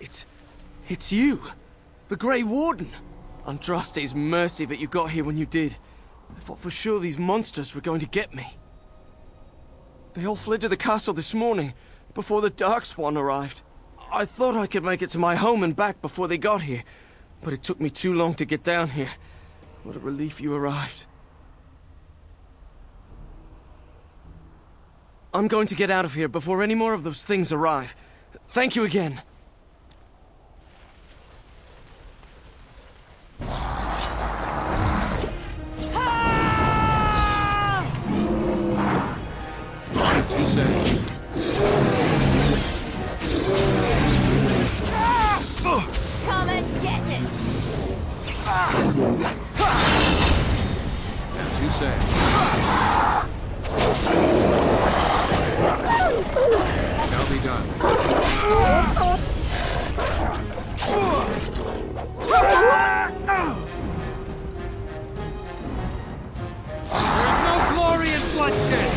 It's you! The Grey Warden! Andraste's mercy that you got here when you did. I thought for sure these monsters were going to get me. They all fled to the castle this morning, before the Darkspawn arrived. I thought I could make it to my home and back before they got here, but it took me too long to get down here. What a relief you arrived. I'm going to get out of here before any more of those things arrive. Thank you again. What you say? Come and get it! As you say. Shall be done. There is no glory in bloodshed!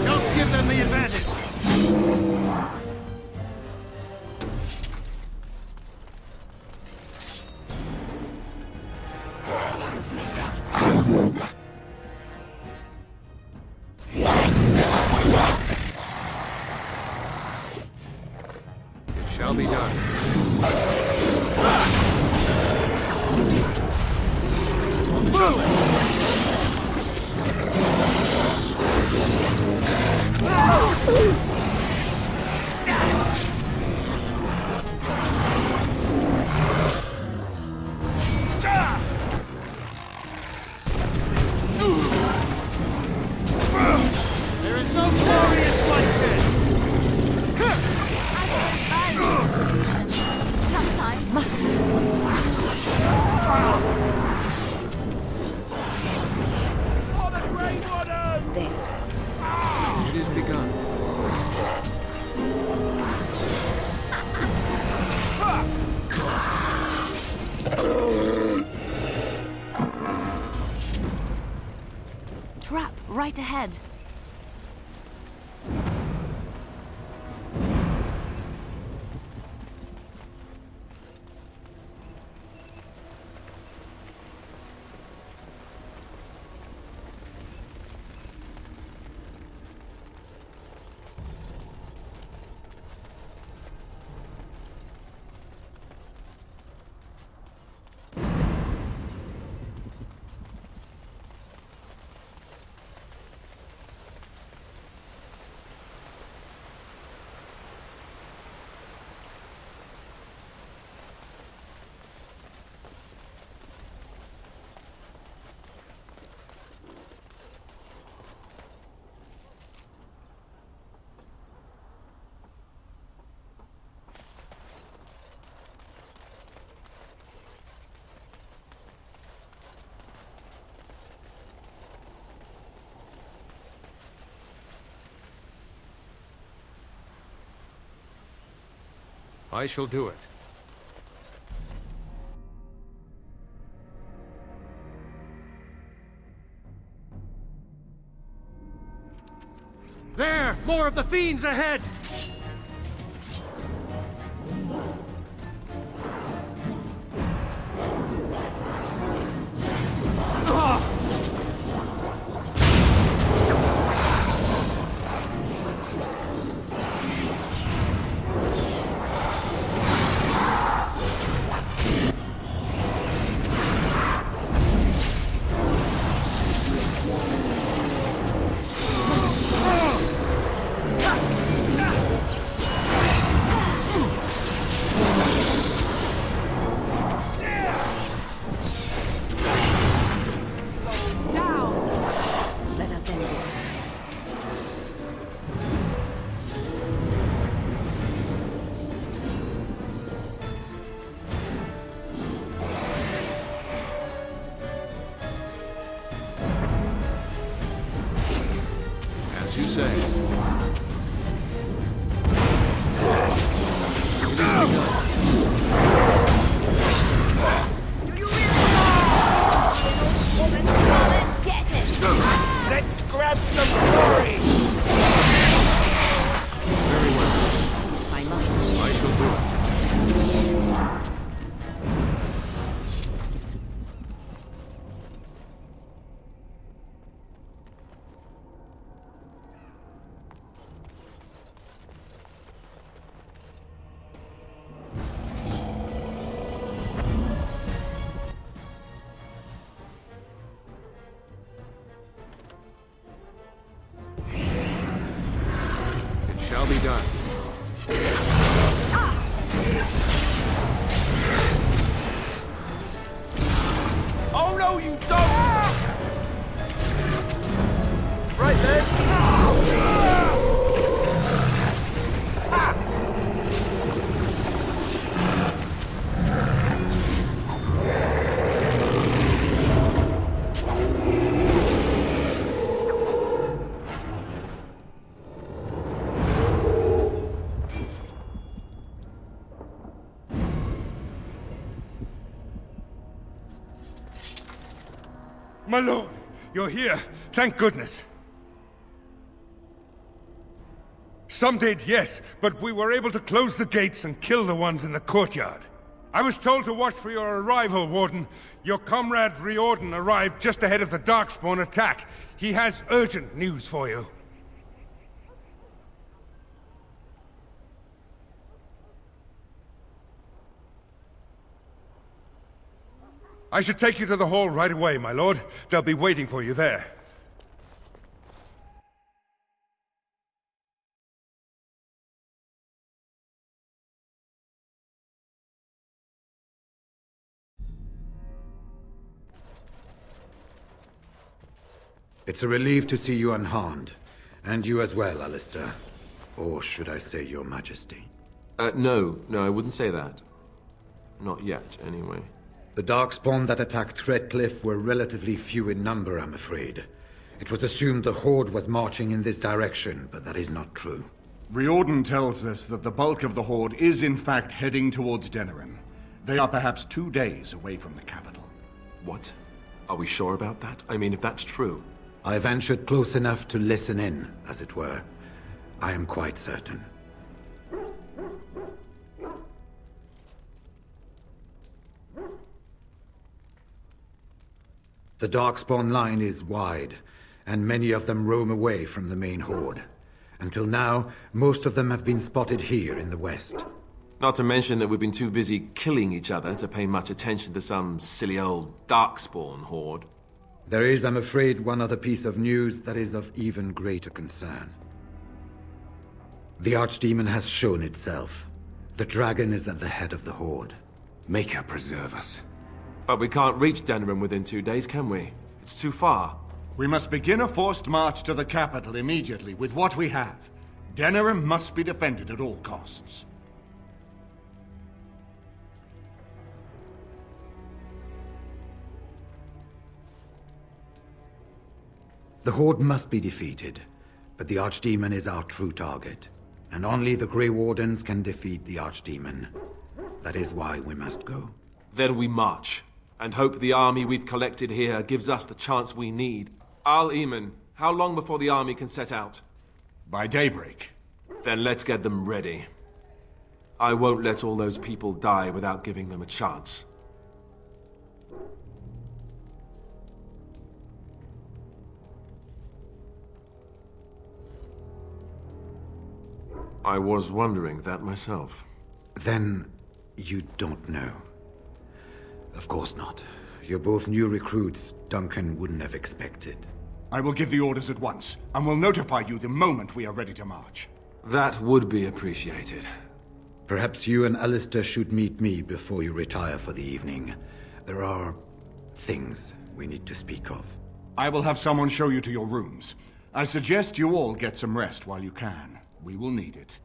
Don't give them the advantage! It shall be done. There is no glory in bloodshed! Sometimes must. For the Grey Wardens! There. It is begun. Trap right ahead. I shall do it. There! More of the fiends ahead! shall be done. Oh no, you don't! Right then. My lord, you're here. Thank goodness. Some did, yes, but we were able to close the gates and kill the ones in the courtyard. I was told to watch for your arrival, Warden. Your comrade Riordan arrived just ahead of the Darkspawn attack. He has urgent news for you. I should take you to the hall right away, my lord. They'll be waiting for you there. It's a relief to see you unharmed. And you as well, Alistair. Or should I say your majesty? No, I wouldn't say that. Not yet, anyway. The Darkspawn that attacked Redcliffe were relatively few in number, I'm afraid. It was assumed the Horde was marching in this direction, but that is not true. Riordan tells us that the bulk of the Horde is in fact heading towards Denerim. They are perhaps 2 days away from the capital. What? Are we sure about that? I mean, if that's true... I ventured close enough to listen in, as it were. I am quite certain. The Darkspawn line is wide, and many of them roam away from the main Horde. Until now, most of them have been spotted here in the west. Not to mention that we've been too busy killing each other to pay much attention to some silly old Darkspawn horde. There is, I'm afraid, one other piece of news that is of even greater concern. The Archdemon has shown itself. The dragon is at the head of the Horde. Make her preserve us. But we can't reach Denerim within 2 days, can we? It's too far. We must begin a forced march to the capital immediately with what we have. Denerim must be defended at all costs. The Horde must be defeated, but the Archdemon is our true target. And only the Grey Wardens can defeat the Archdemon. That is why we must go. Then we march, and hope the army we've collected here gives us the chance we need. Al-Eamon, how long before the army can set out? By daybreak. Then let's get them ready. I won't let all those people die without giving them a chance. I was wondering that myself. Then, you don't know. Of course not. You're both new recruits Duncan wouldn't have expected. I will give the orders at once, and will notify you the moment we are ready to march. That would be appreciated. Perhaps you and Alistair should meet me before you retire for the evening. There are things we need to speak of. I will have someone show you to your rooms. I suggest you all get some rest while you can. We will need it.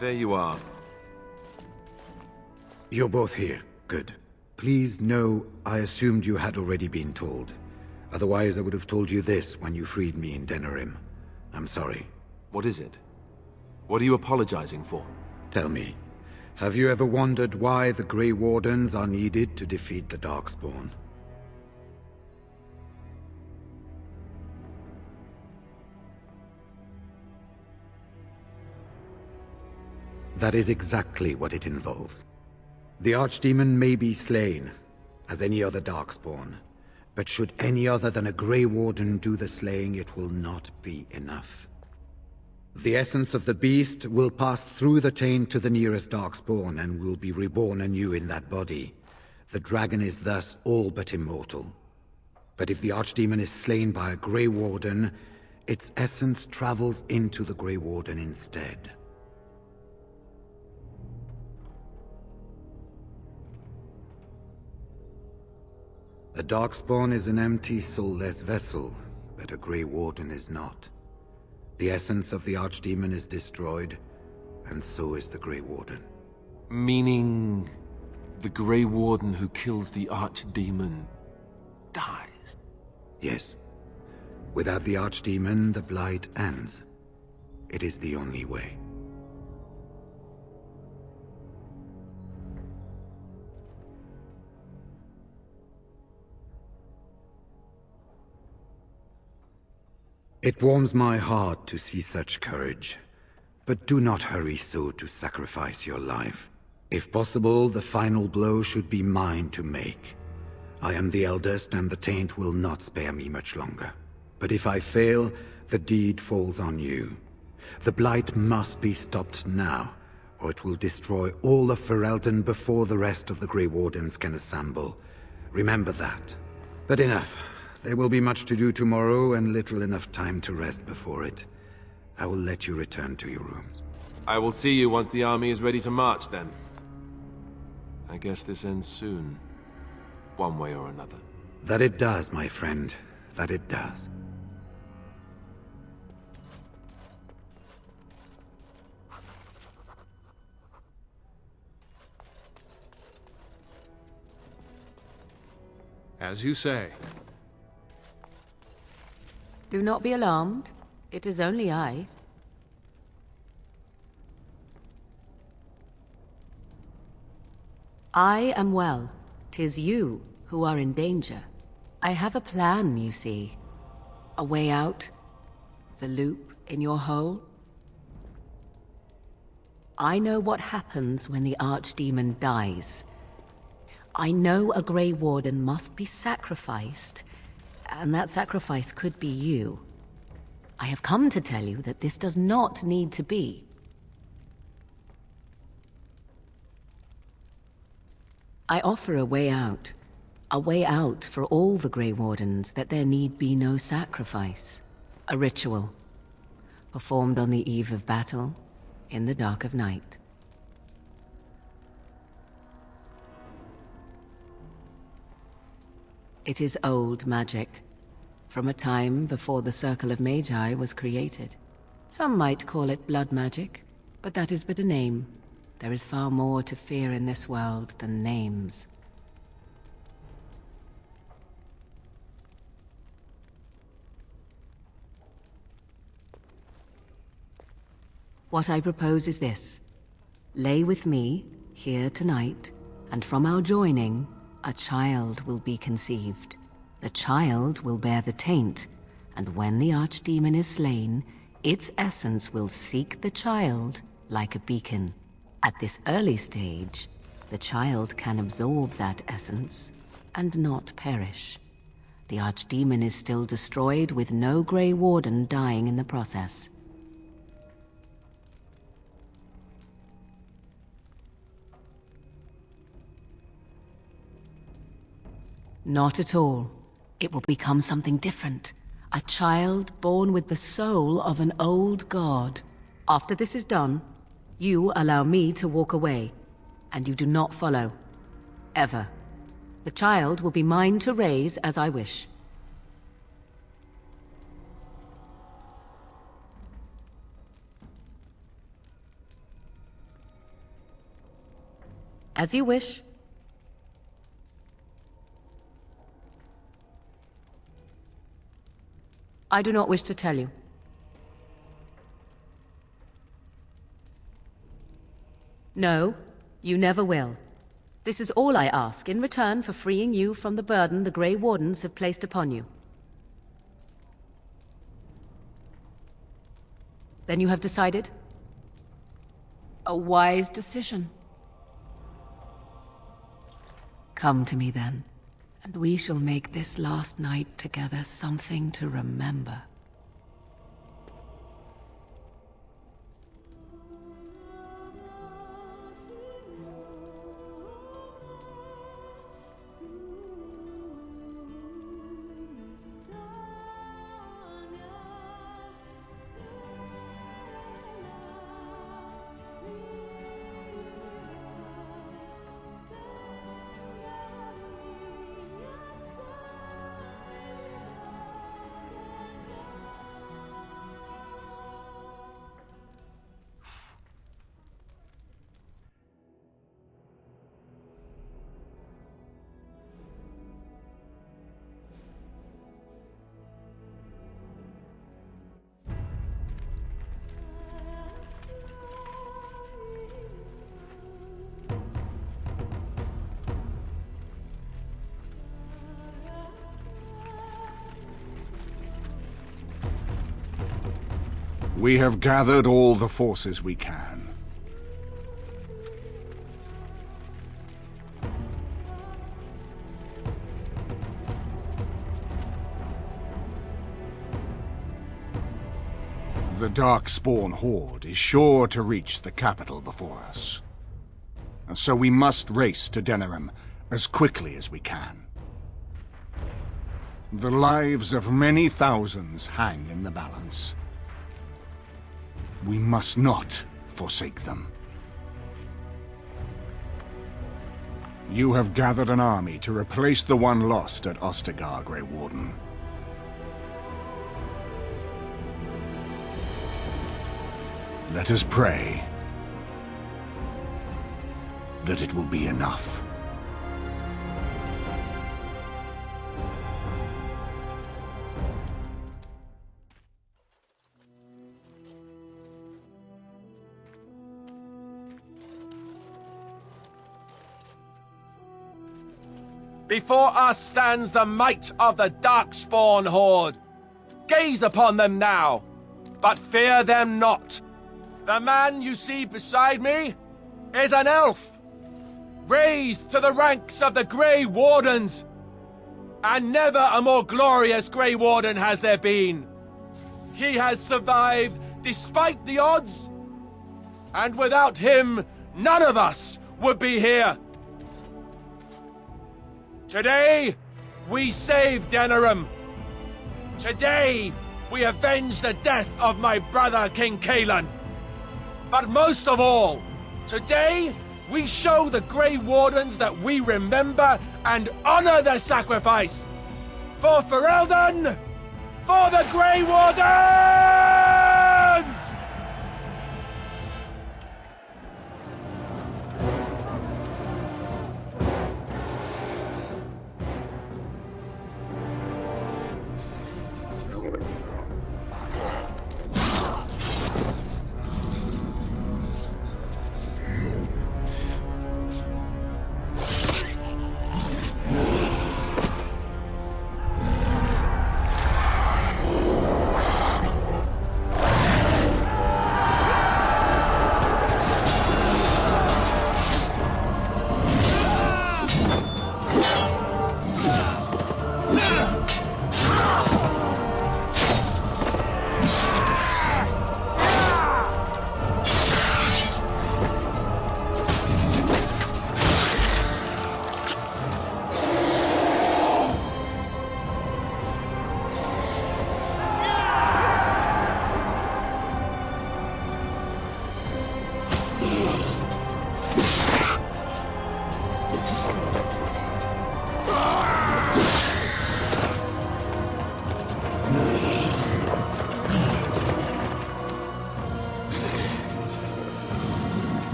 There you are. You're both here. Good. Please know I assumed you had already been told. Otherwise, I would have told you this when you freed me in Denerim. I'm sorry. What is it? What are you apologizing for? Tell me, have you ever wondered why the Grey Wardens are needed to defeat the Darkspawn? That is exactly what it involves. The Archdemon may be slain, as any other Darkspawn, but should any other than a Grey Warden do the slaying, it will not be enough. The essence of the beast will pass through the taint to the nearest Darkspawn and will be reborn anew in that body. The dragon is thus all but immortal. But if the Archdemon is slain by a Grey Warden, its essence travels into the Grey Warden instead. A Darkspawn is an empty, soulless vessel, but a Grey Warden is not. The essence of the Archdemon is destroyed, and so is the Grey Warden. Meaning... the Grey Warden who kills the Archdemon dies? Yes. Without the Archdemon, the Blight ends. It is the only way. It warms my heart to see such courage, but do not hurry so to sacrifice your life. If possible, the final blow should be mine to make. I am the eldest, and the taint will not spare me much longer. But if I fail, the deed falls on you. The Blight must be stopped now, or it will destroy all of Ferelden before the rest of the Grey Wardens can assemble. Remember that. But enough. There will be much to do tomorrow, and little enough time to rest before it. I will let you return to your rooms. I will see you once the army is ready to march, then. I guess this ends soon. One way or another. That it does, my friend. That it does. As you say. Do not be alarmed. It is only I. I am well. 'Tis you who are in danger. I have a plan, you see. A way out. The loop in your hole. I know what happens when the Archdemon dies. I know a Grey Warden must be sacrificed, and that sacrifice could be you. I have come to tell you that this does not need to be. I offer a way out for all the Grey Wardens, that there need be no sacrifice. A ritual, performed on the eve of battle, in the dark of night. It is old magic, from a time before the Circle of Magi was created. Some might call it blood magic, but that is but a name. There is far more to fear in this world than names. What I propose is this. Lay with me, here tonight, and from our joining, a child will be conceived. The child will bear the taint, and when the Archdemon is slain, its essence will seek the child like a beacon. At this early stage, the child can absorb that essence and not perish. The Archdemon is still destroyed, with no Grey Warden dying in the process. Not at all. It will become something different. A child born with the soul of an old god. After this is done, you allow me to walk away, and you do not follow. Ever. The child will be mine to raise as I wish. As you wish. I do not wish to tell you. No, you never will. This is all I ask in return for freeing you from the burden the Grey Wardens have placed upon you. Then you have decided? A wise decision. Come to me then, and we shall make this last night together something to remember. We have gathered all the forces we can. The Darkspawn horde is sure to reach the capital before us. And so we must race to Denerim as quickly as we can. The lives of many thousands hang in the balance. We must not forsake them. You have gathered an army to replace the one lost at Ostagar, Grey Warden. Let us pray that it will be enough. Before us stands the might of the Darkspawn horde. Gaze upon them now, but fear them not. The man you see beside me is an elf, raised to the ranks of the Grey Wardens. And never a more glorious Grey Warden has there been. He has survived despite the odds, and without him, none of us would be here. Today, we save Denerim. Today, we avenge the death of my brother, King Kaelan. But most of all, today, we show the Grey Wardens that we remember and honor their sacrifice. For Ferelden, for the Grey Wardens!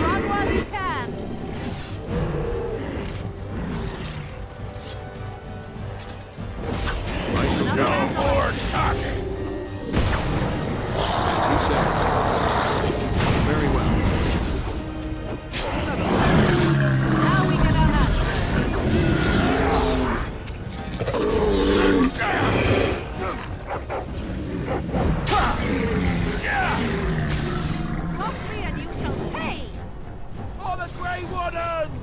Run while you can. No more talking! As you say. Very well. Now we get our hands. Cross me and you shall pay. For the Grey Wardens!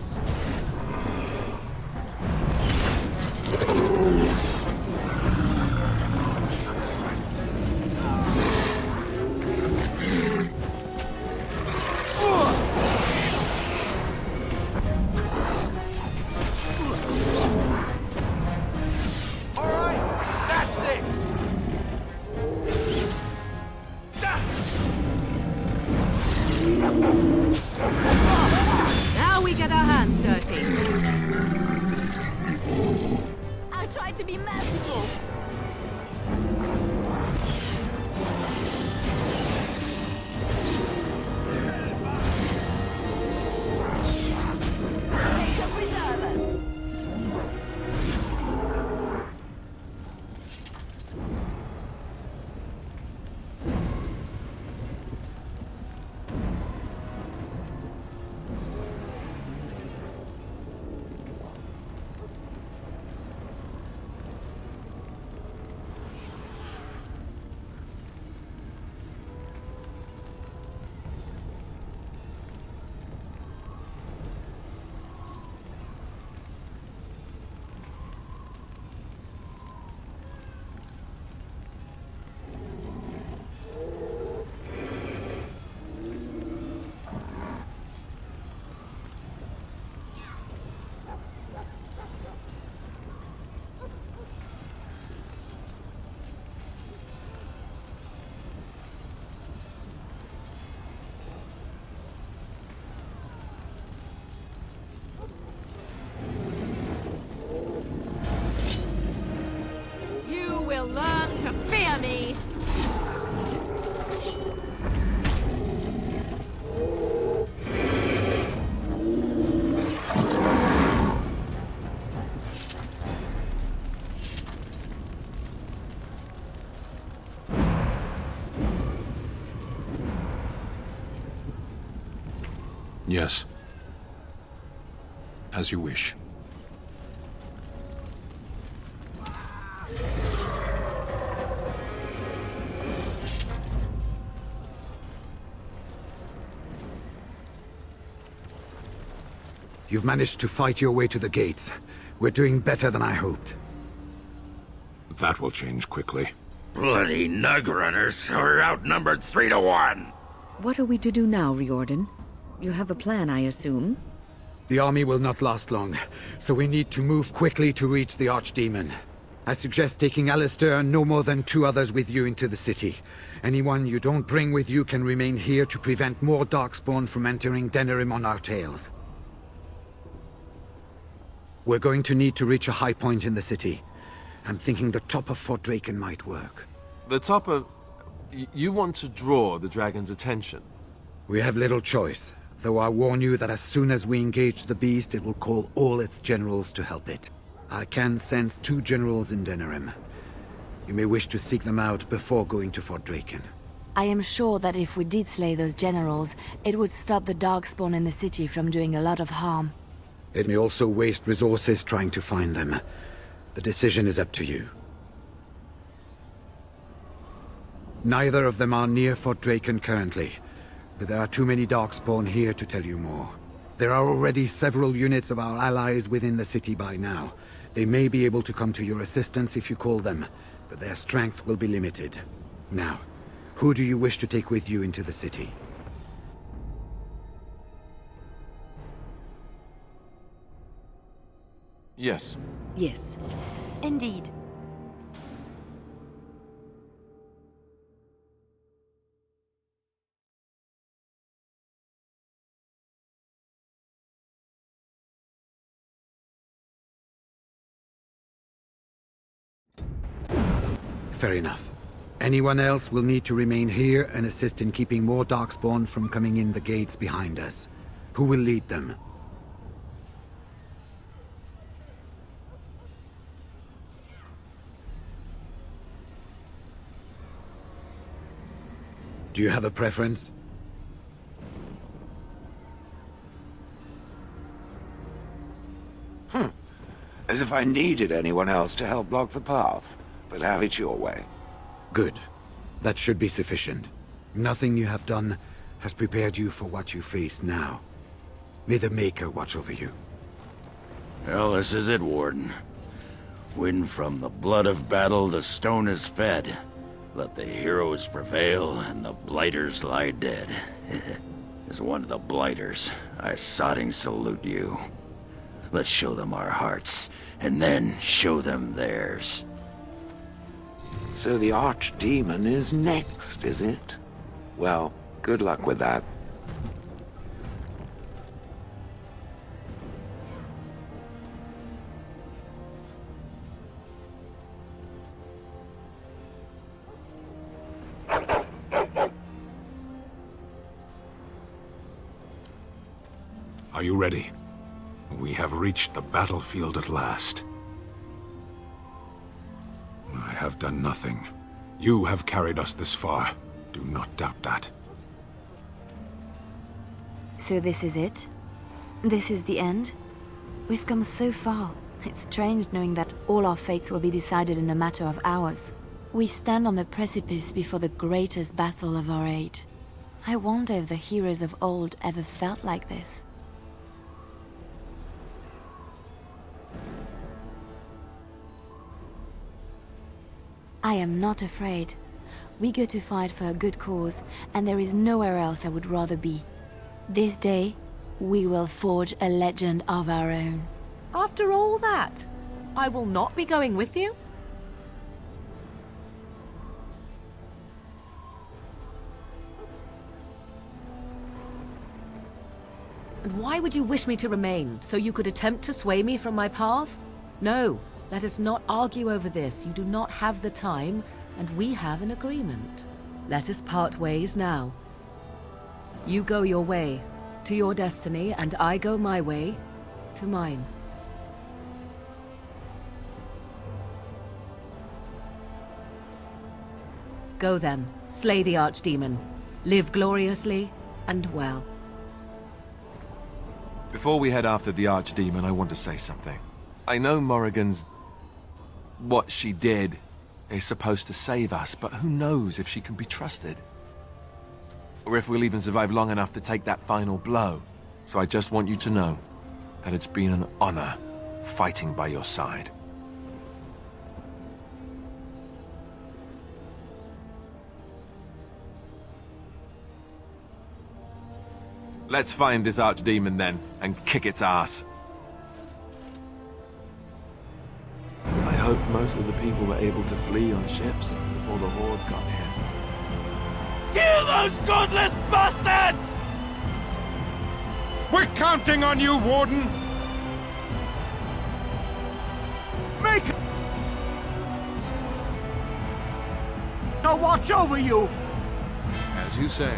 Alright, that's it! Now we get our hands dirty. I tried to be merciful. Take a preserver. You will learn to fear me. Yes. As you wish. You've managed to fight your way to the gates. We're doing better than I hoped. That will change quickly. Bloody nug runners are outnumbered 3 to 1. What are we to do now, Riordan? You have a plan, I assume? The army will not last long, so we need to move quickly to reach the Archdemon. I suggest taking Alistair and no more than 2 others with you into the city. Anyone you don't bring with you can remain here to prevent more Darkspawn from entering Denerim on our tails. We're going to need to reach a high point in the city. I'm thinking the top of Fort Draken might work. The top of... You want to draw the dragon's attention? We have little choice, though I warn you that as soon as we engage the beast, it will call all its generals to help it. I can sense 2 generals in Denerim. You may wish to seek them out before going to Fort Draken. I am sure that if we did slay those generals, it would stop the Darkspawn in the city from doing a lot of harm. It may also waste resources trying to find them. The decision is up to you. Neither of them are near Fort Draken currently, but there are too many Darkspawn here to tell you more. There are already several units of our allies within the city by now. They may be able to come to your assistance if you call them, but their strength will be limited. Now, who do you wish to take with you into the city? Yes. Yes. Indeed. Fair enough. Anyone else will need to remain here and assist in keeping more Darkspawn from coming in the gates behind us. Who will lead them? Do you have a preference? As if I needed anyone else to help block the path. But have it your way. Good. That should be sufficient. Nothing you have done has prepared you for what you face now. May the Maker watch over you. Well, this is it, Warden. When from the blood of battle the stone is fed, let the heroes prevail and the blighters lie dead. As one of the blighters, I sodding salute you. Let's show them our hearts, and then show them theirs. So the Archdemon is next, is it? Well, good luck with that. Are you ready? We have reached the battlefield at last. I have done nothing. You have carried us this far. Do not doubt that. So this is it? This is the end? We've come so far. It's strange knowing that all our fates will be decided in a matter of hours. We stand on the precipice before the greatest battle of our age. I wonder if the heroes of old ever felt like this. I am not afraid. We go to fight for a good cause, and there is nowhere else I would rather be. This day, we will forge a legend of our own. After all that, I will not be going with you? And why would you wish me to remain? So you could attempt to sway me from my path? No. Let us not argue over this. You do not have the time, and we have an agreement. Let us part ways now. You go your way, to your destiny, and I go my way, to mine. Go then, slay the Archdemon. Live gloriously and well. Before we head after the Archdemon, I want to say something. I know Morrigan's... what she did is supposed to save us, but who knows if she can be trusted? Or if we'll even survive long enough to take that final blow. So I just want you to know that it's been an honor fighting by your side. Let's find this Archdemon then, and kick its ass. I hope most of the people were able to flee on ships before the Horde got here. Kill those godless bastards! We're counting on you, Warden! Make I'll watch over you! As you say.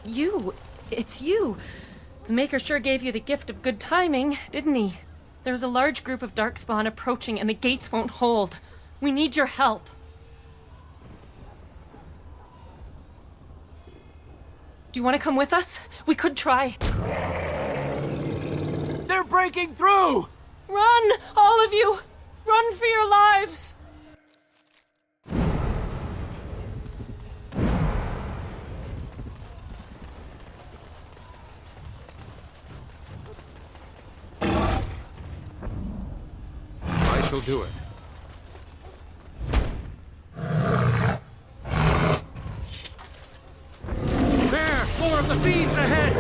You! It's you! The Maker sure gave you the gift of good timing, didn't he? There's a large group of Darkspawn approaching and the gates won't hold. We need your help. Do you want to come with us? We could try. They're breaking through! Run! All of you! Run for your lives! I shall do it. There! More of the fiends ahead!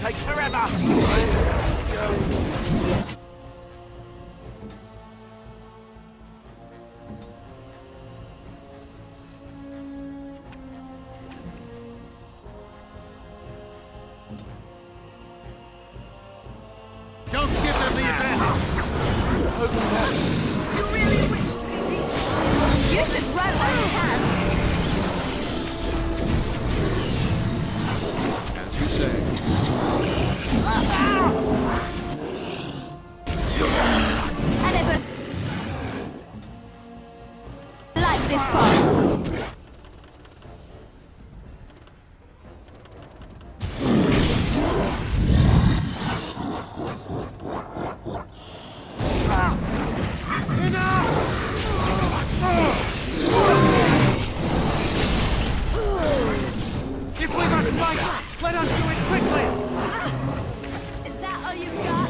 Takes forever! Don't give them the advantage! You really wish to be beat? You should run while you can. As you say. I never like this part. If we must fight, let us do it quickly! Is that all you got?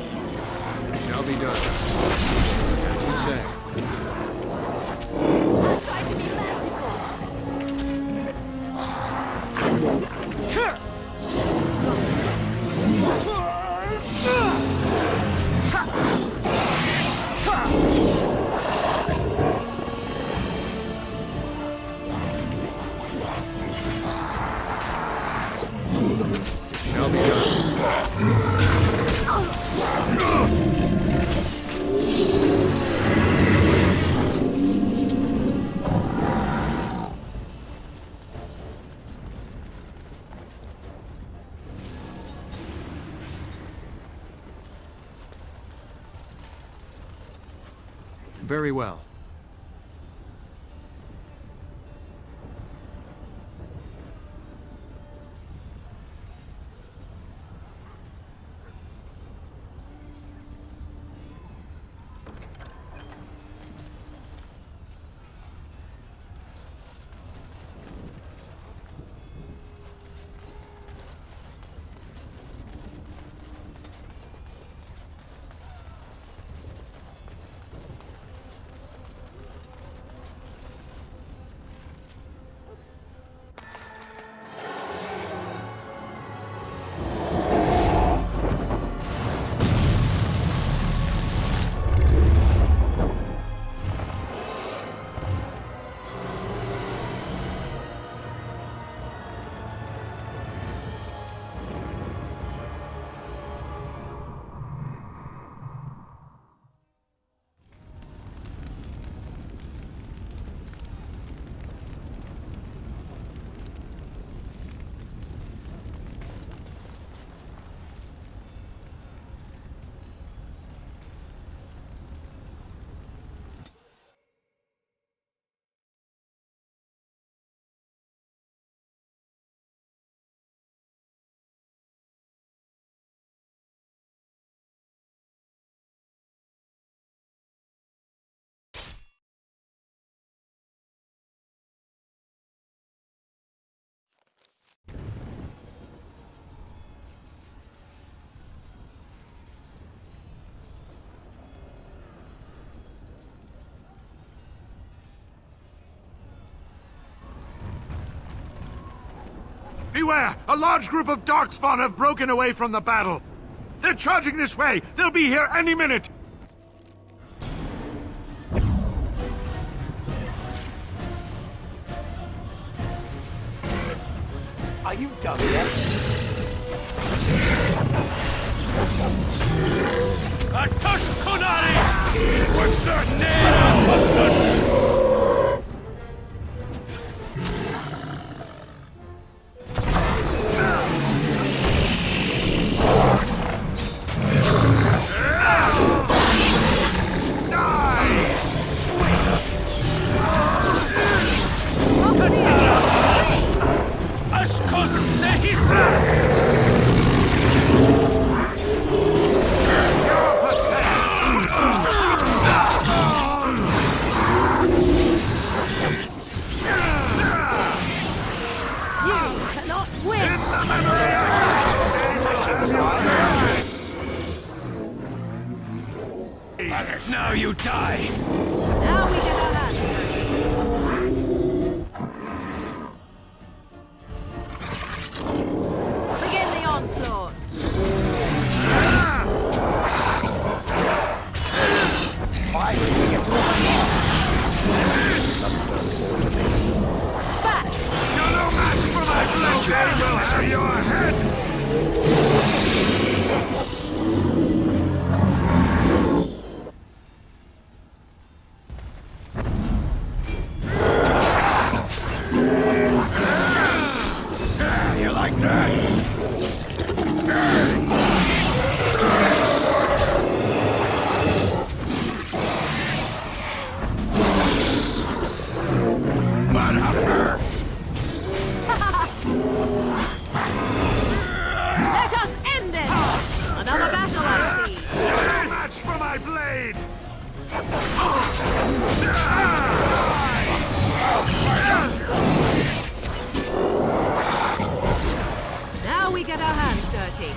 It shall be done. As you say. Try to be merciful. It shall be done. Very well. Beware! A large group of Darkspawn have broken away from the battle. They're charging this way! They'll be here any minute! Are you done yet? Atush Kunari! What's that name? Now you die! Now we get our hands dirty. Begin the onslaught. Finally, we get to open more. Back! You're no match for my blade! I will have your head! Let us end this! Another battle, I see. No match for my blade! Now we get our hands dirty.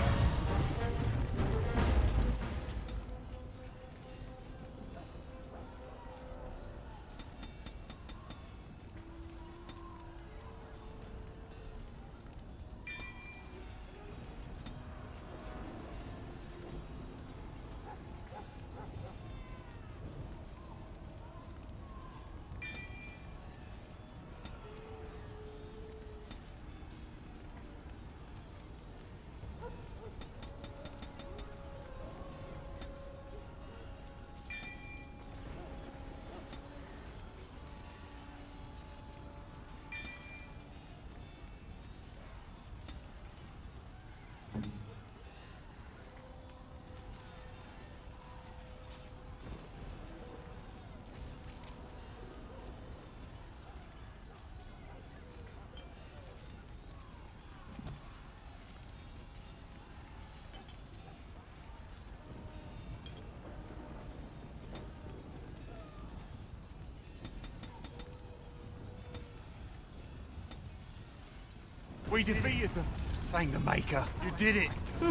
We defeated them. Thank the Maker. You did it.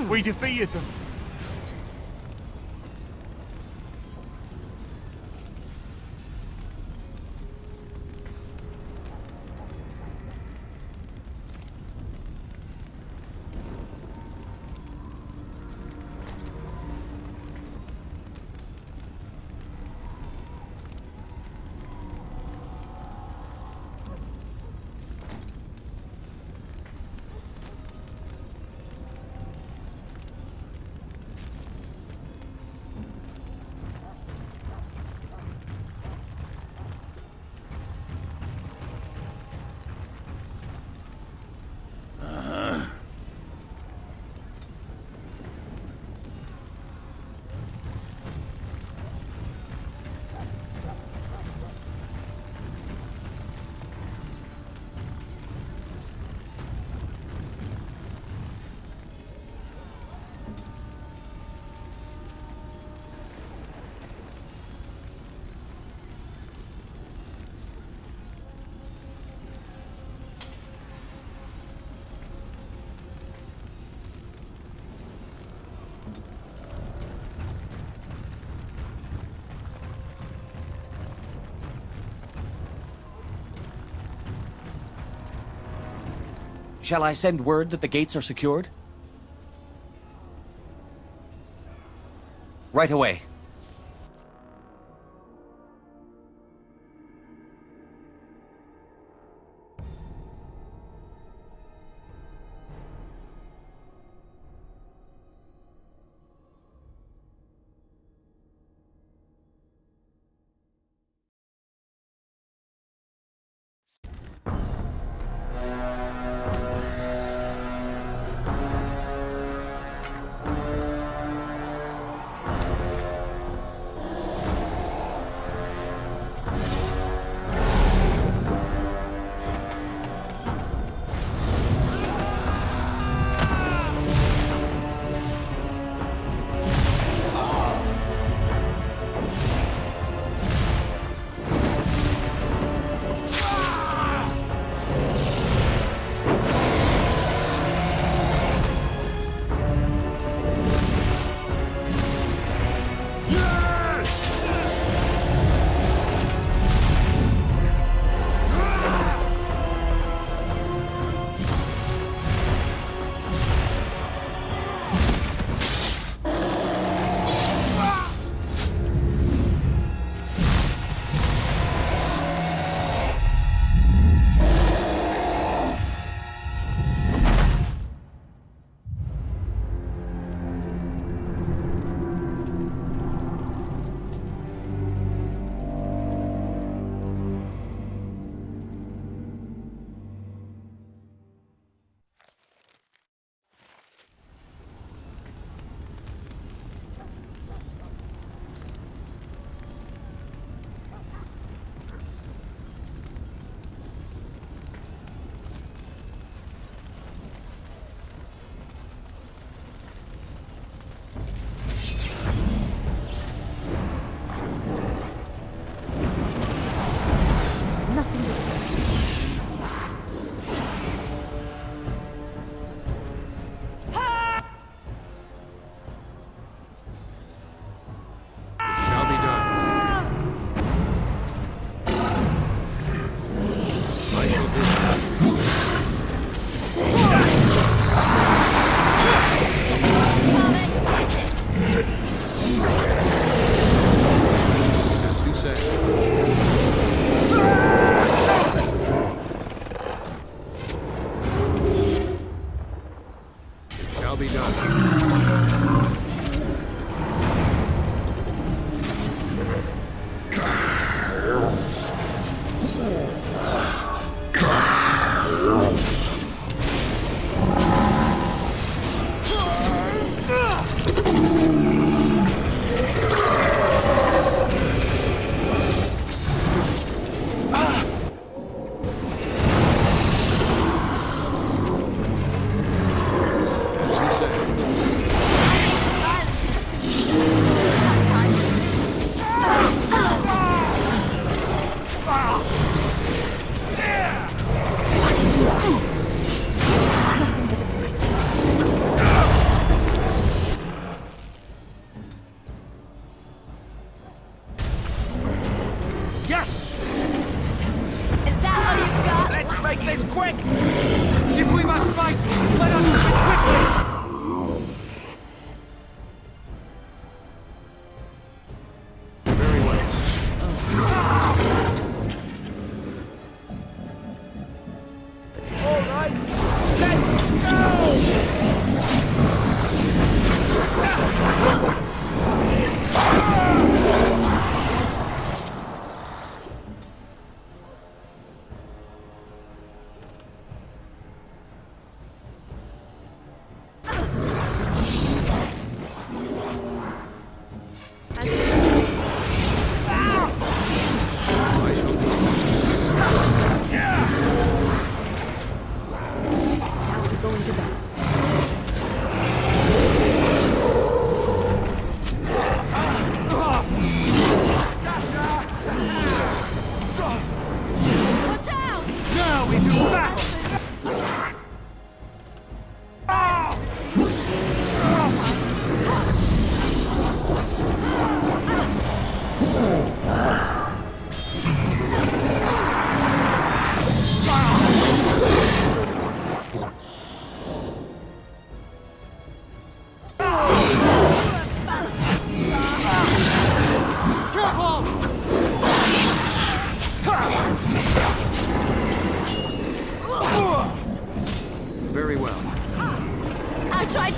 We defeated them. Shall I send word that the gates are secured? Right away.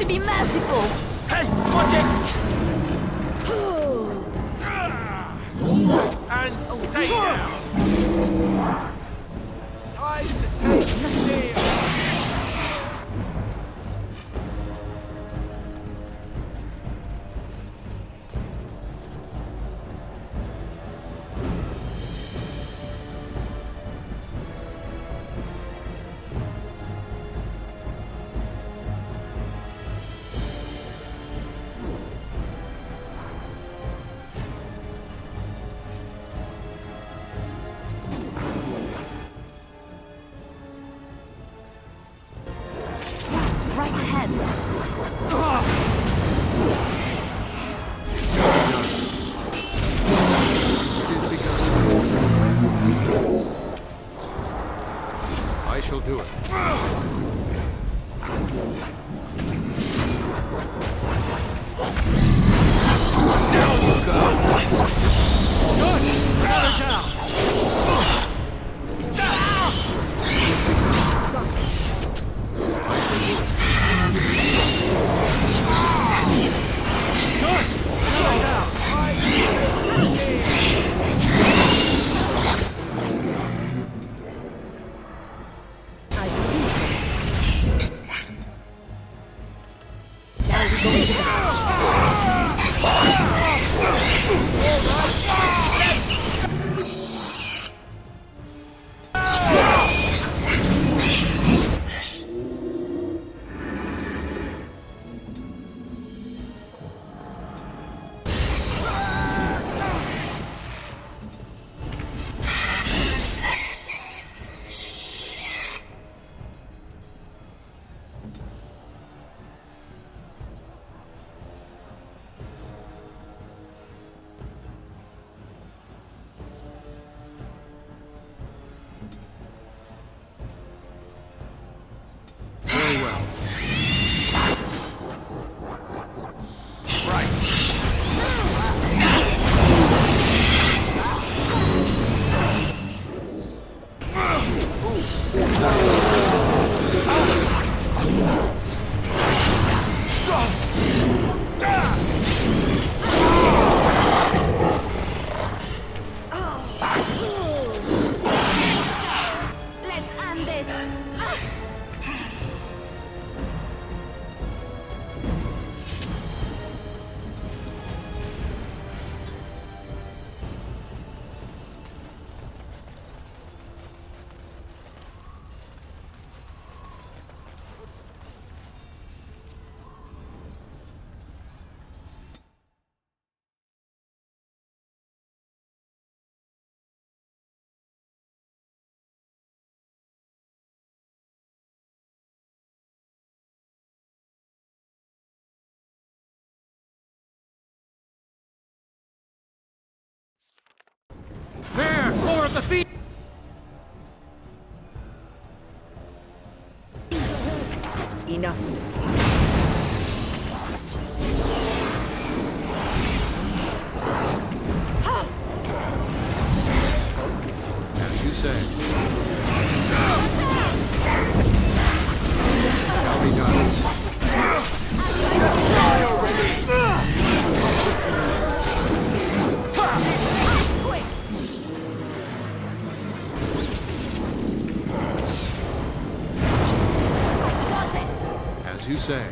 to be merciful! Hey, watch it! And stay down! Time to take the deal! Right ahead. I shall do it. Down you go! Good! Another down! Very well. Right. Let's end this! There! More of the feet! Enough. As you say. Shall be done. As you say.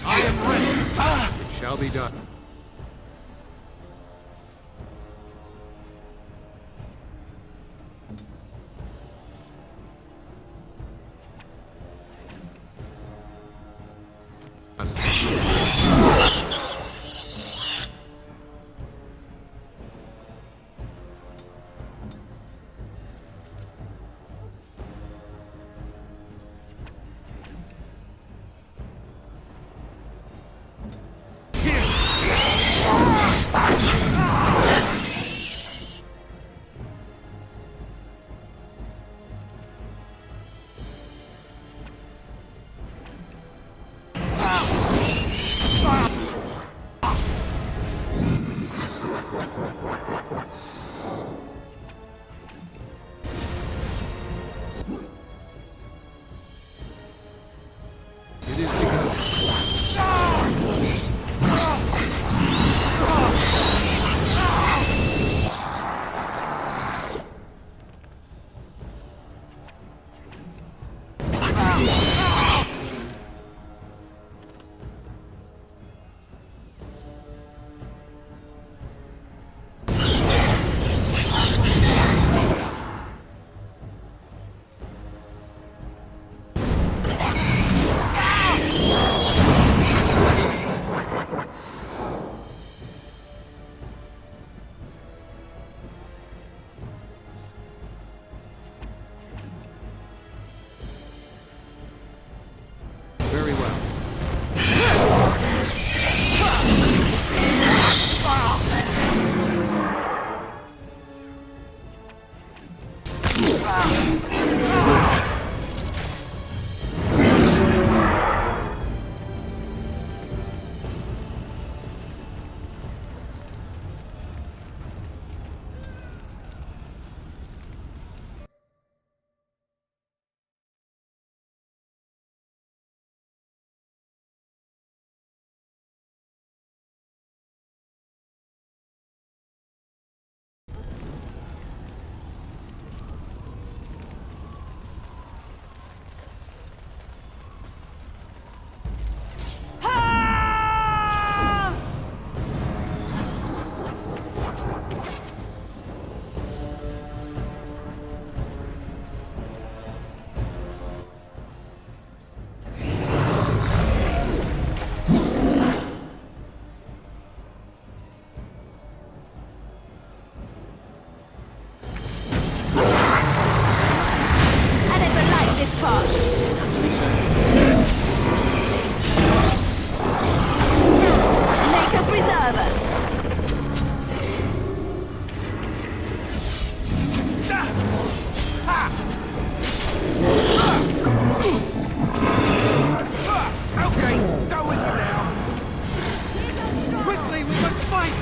I am ready. It shall be done. It is begun. Very well. I never liked this part. Maker preserve us. Okay, done with you now. Quickly, we must fight.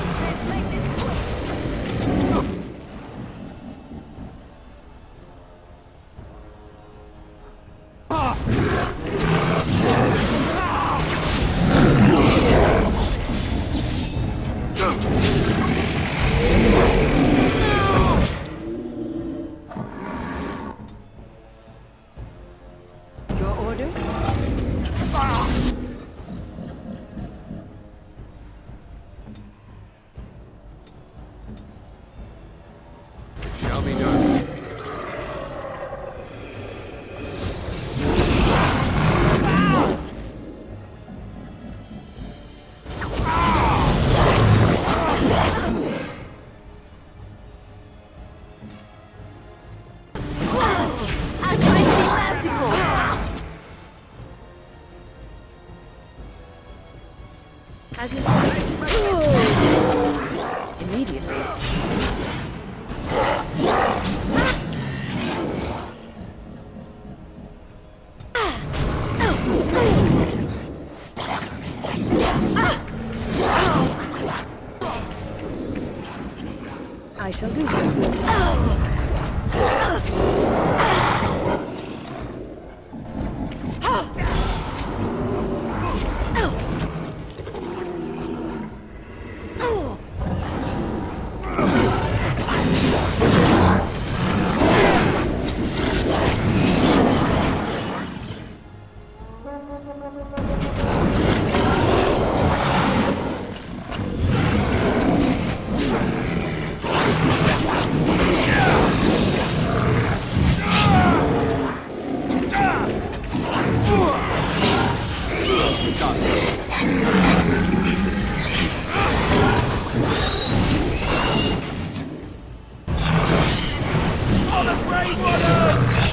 Grey Wardens!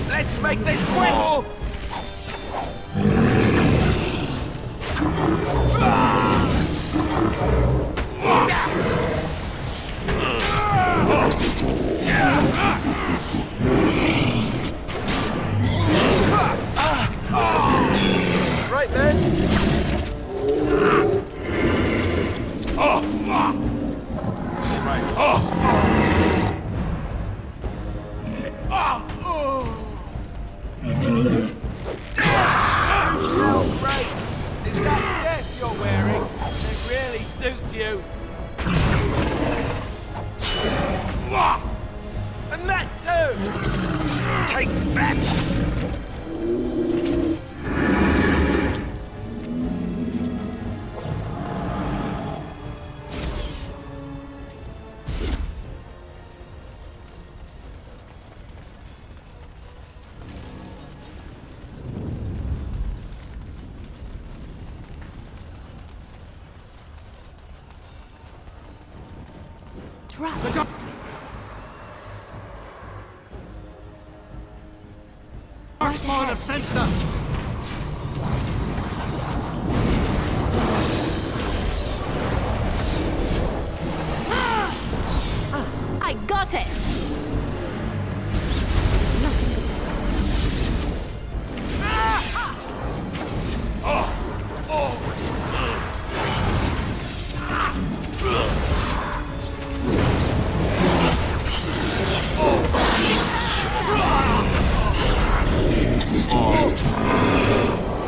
Let's make this quick! Right then. Is that death you're wearing? It really suits you. And that too! Take that! Darkspawn have sensed us! I got it!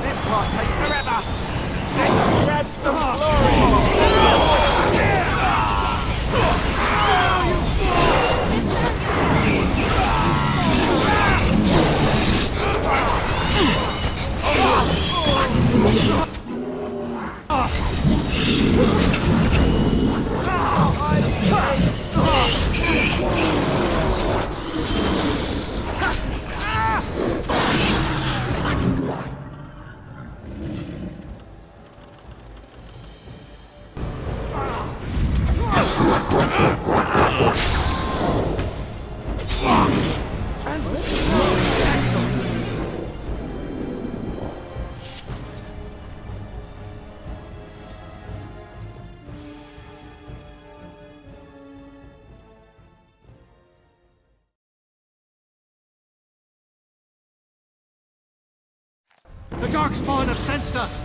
This part takes forever! Let's grab some glory! The Darkspawn have sensed us!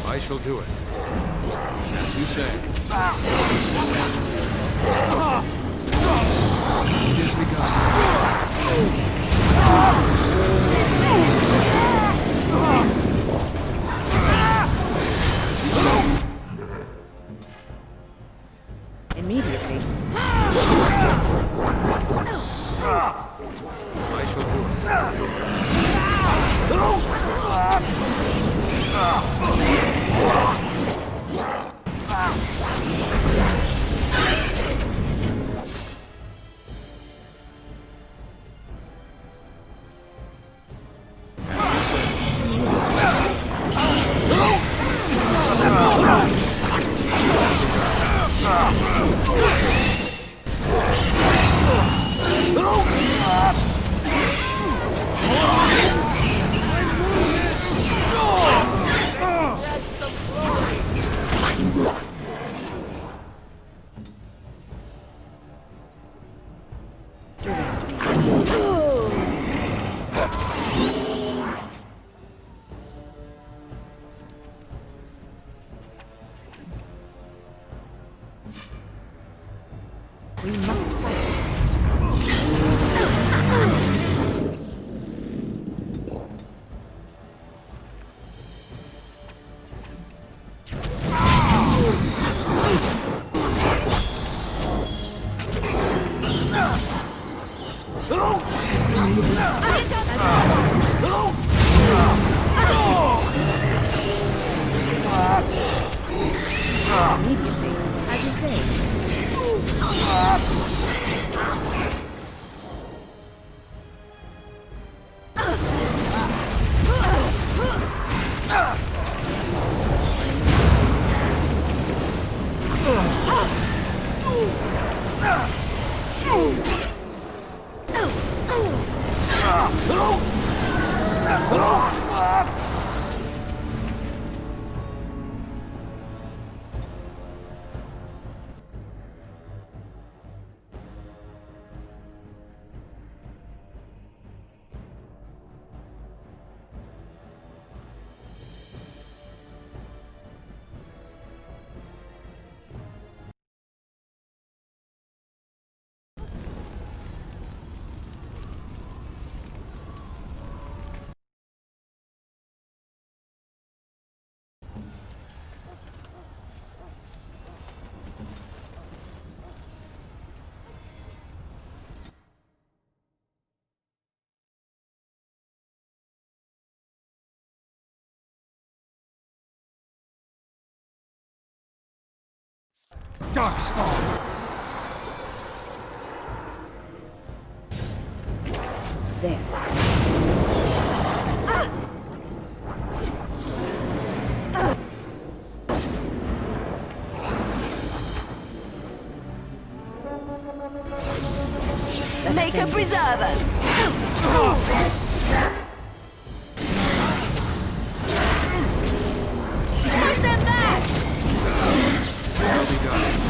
I shall do it. As you say. It is begun. Immediately. I shall do it. We must fight. Immediately, as you say. Darkspawn! There. Maker preserve us! Push them back! Well be done.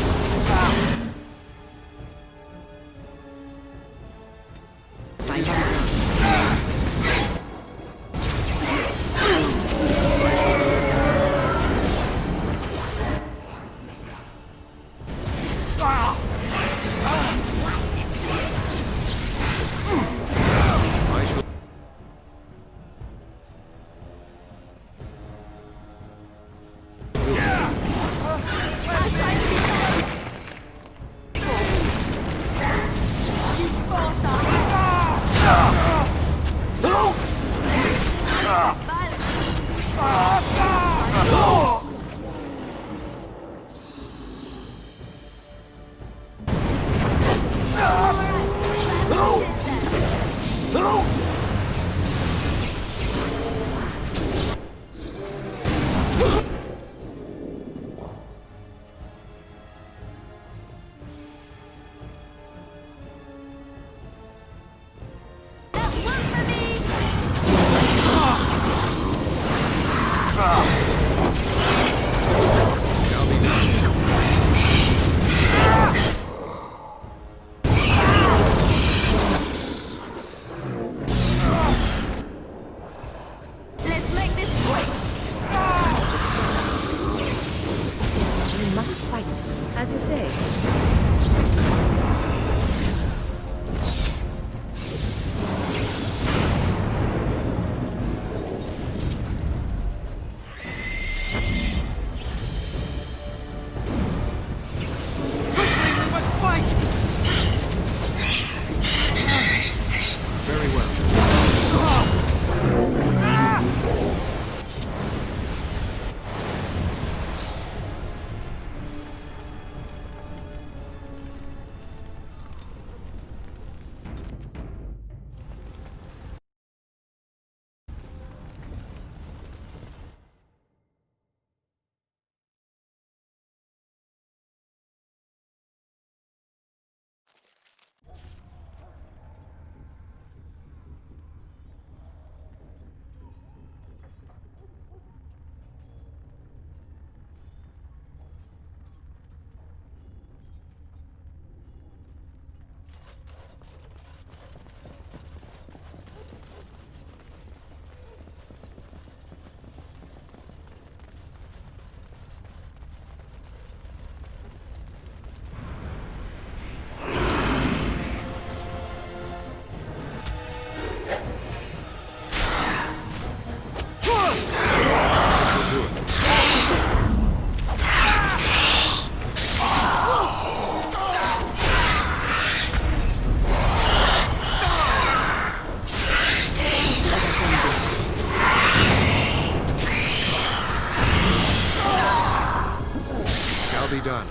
Shall be done.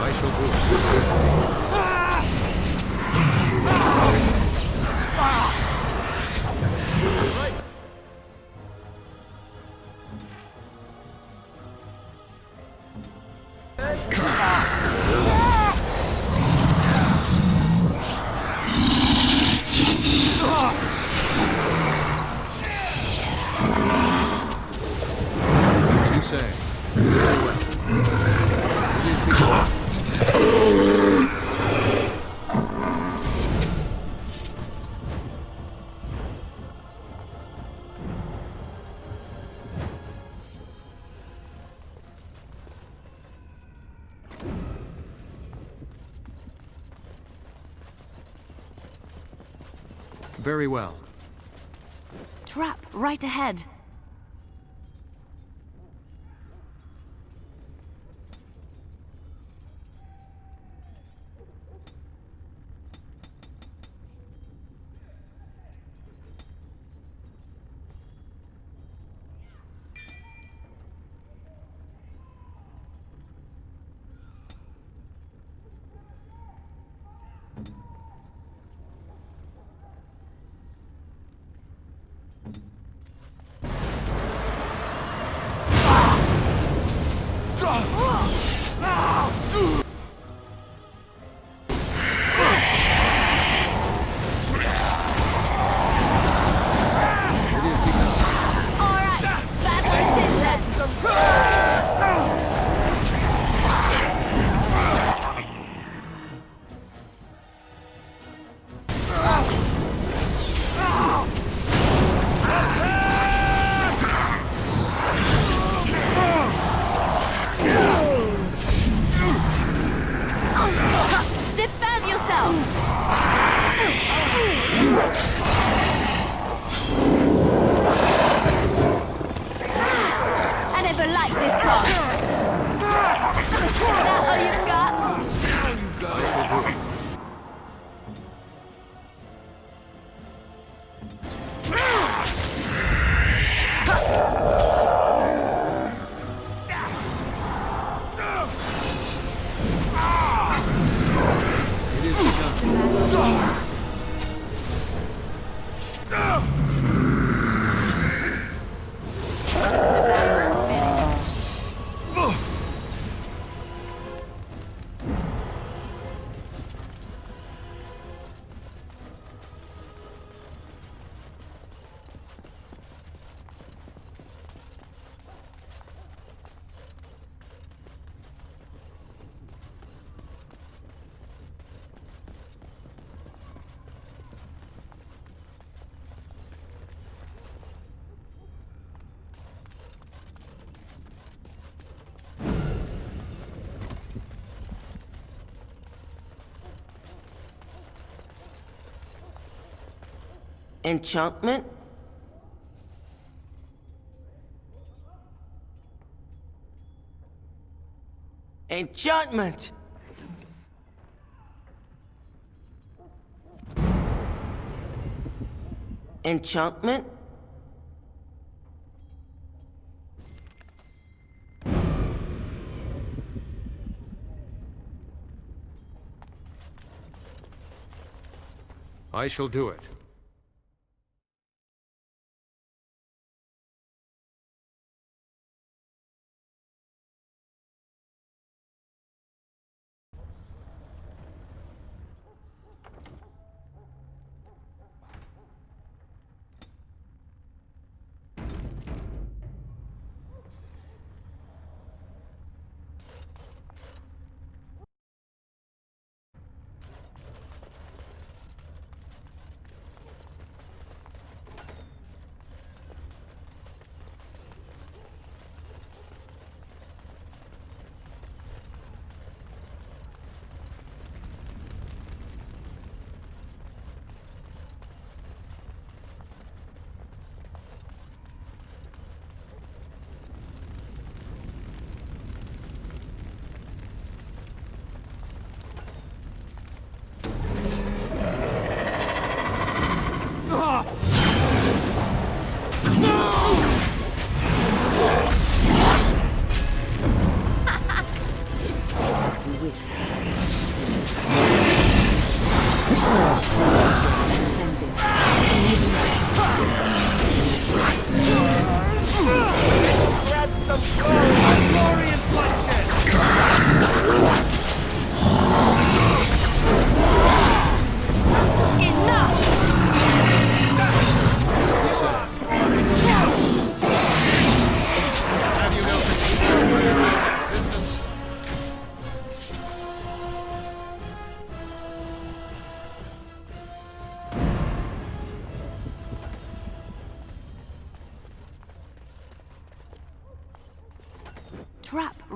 I shall do it. As you say. Very well. It is begun. Very well. Trap right ahead. Enchantment? Enchantment! Enchantment? I shall do it.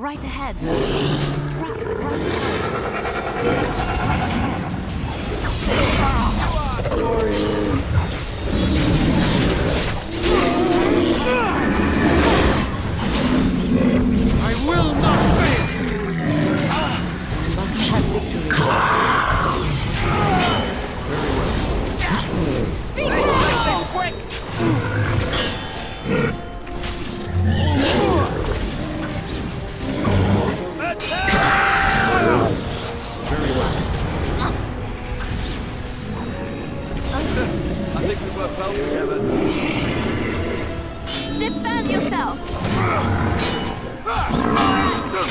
right ahead. Trap right I will not fail! Must have victory. Be careful! Quick! I think we work well together. Defend yourself!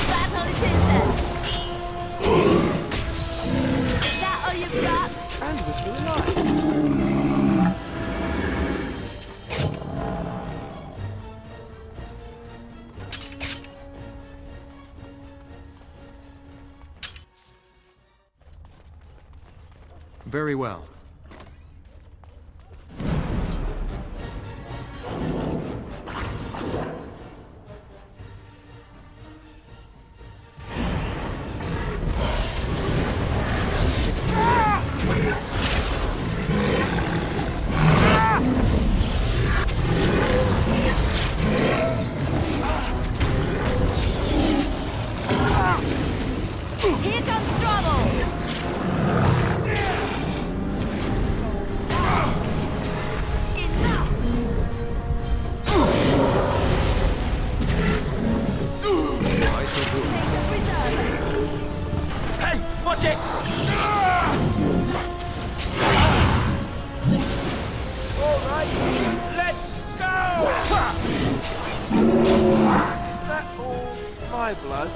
Battle it is then! Is that all you've got? And we're still alive. Very well. Here comes trouble! Enough! Hey, watch it! All right, let's go! Is that all my blood?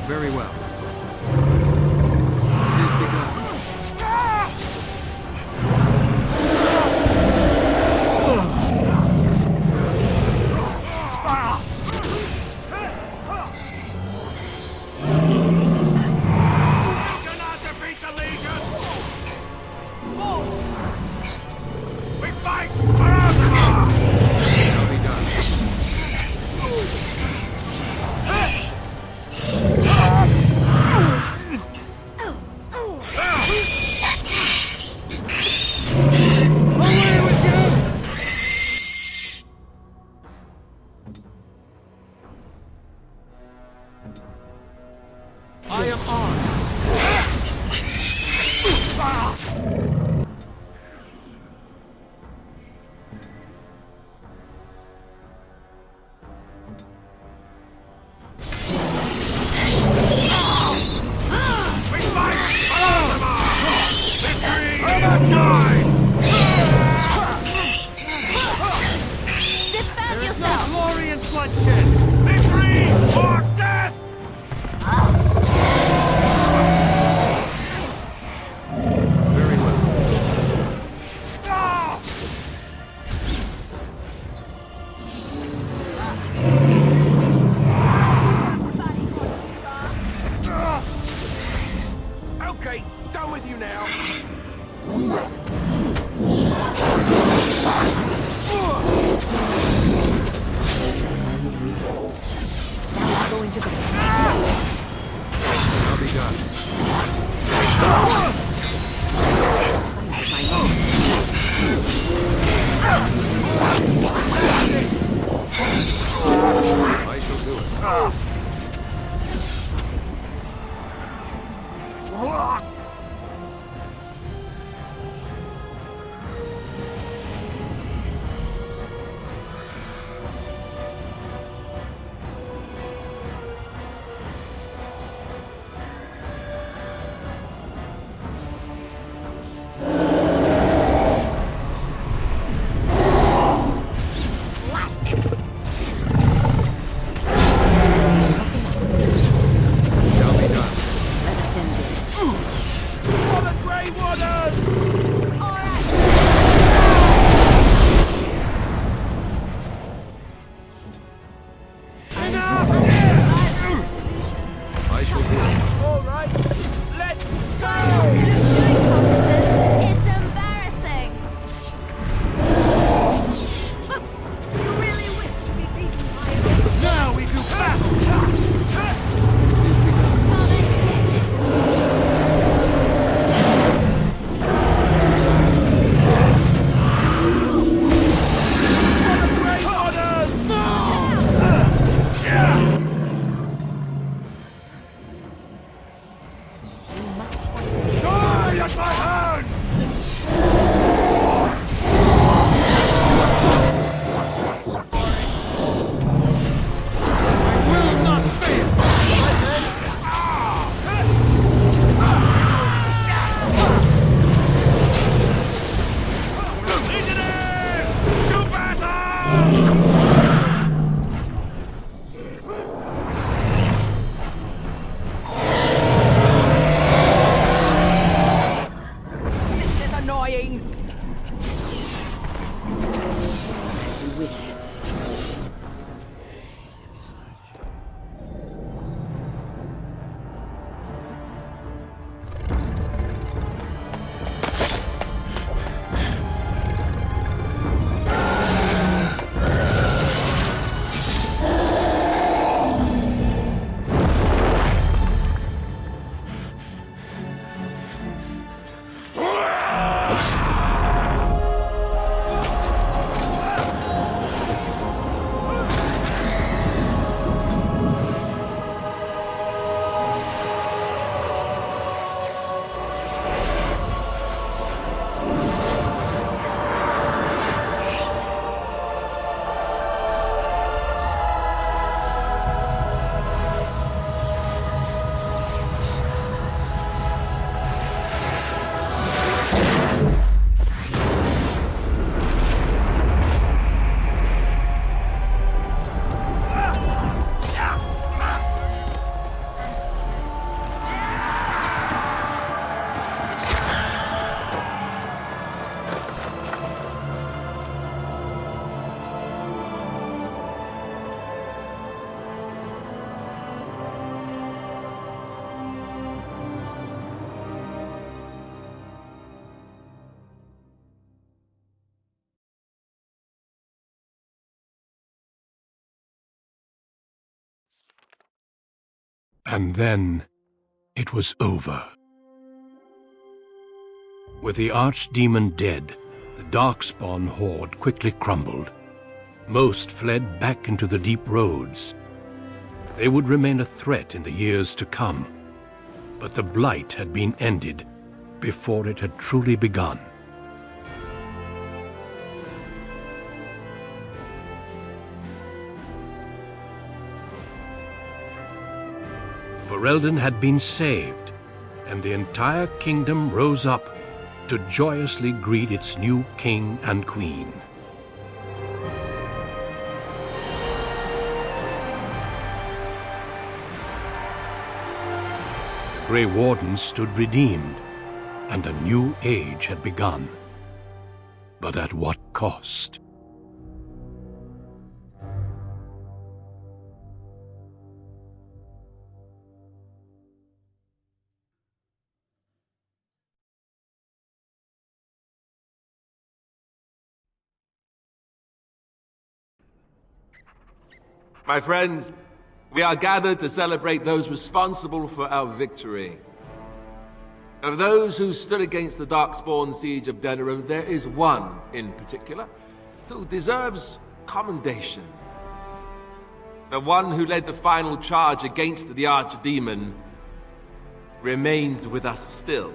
Very well. It is begun. I am armed. Defend There's no yourself! glory in bloodshed! Victory or death! Very well. Okay, done with you now. Go into the... I'll be done. I shall do it. Blast it! Shall be done. Let us end this. For the Grey Wardens! I shall do it. All right, let's go! It's embarrassing! You really wish to be beaten by a... Now we do battle! It is begun. Grey Wardens! Die at my hand! I will not fail! Legionnaires! To battle! This is annoying! As you wish. And then it was over. With the Archdemon dead, the Darkspawn horde quickly crumbled. Most fled back into the deep roads. They would remain a threat in the years to come, but the blight had been ended before it had truly begun. Ferelden had been saved, and the entire kingdom rose up to joyously greet its new king and queen. The Grey Wardens stood redeemed, and a new age had begun. But at what cost? My friends, we are gathered to celebrate those responsible for our victory. Of those who stood against the Darkspawn siege of Denerim, there is one in particular who deserves commendation. The one who led the final charge against the Archdemon remains with us still.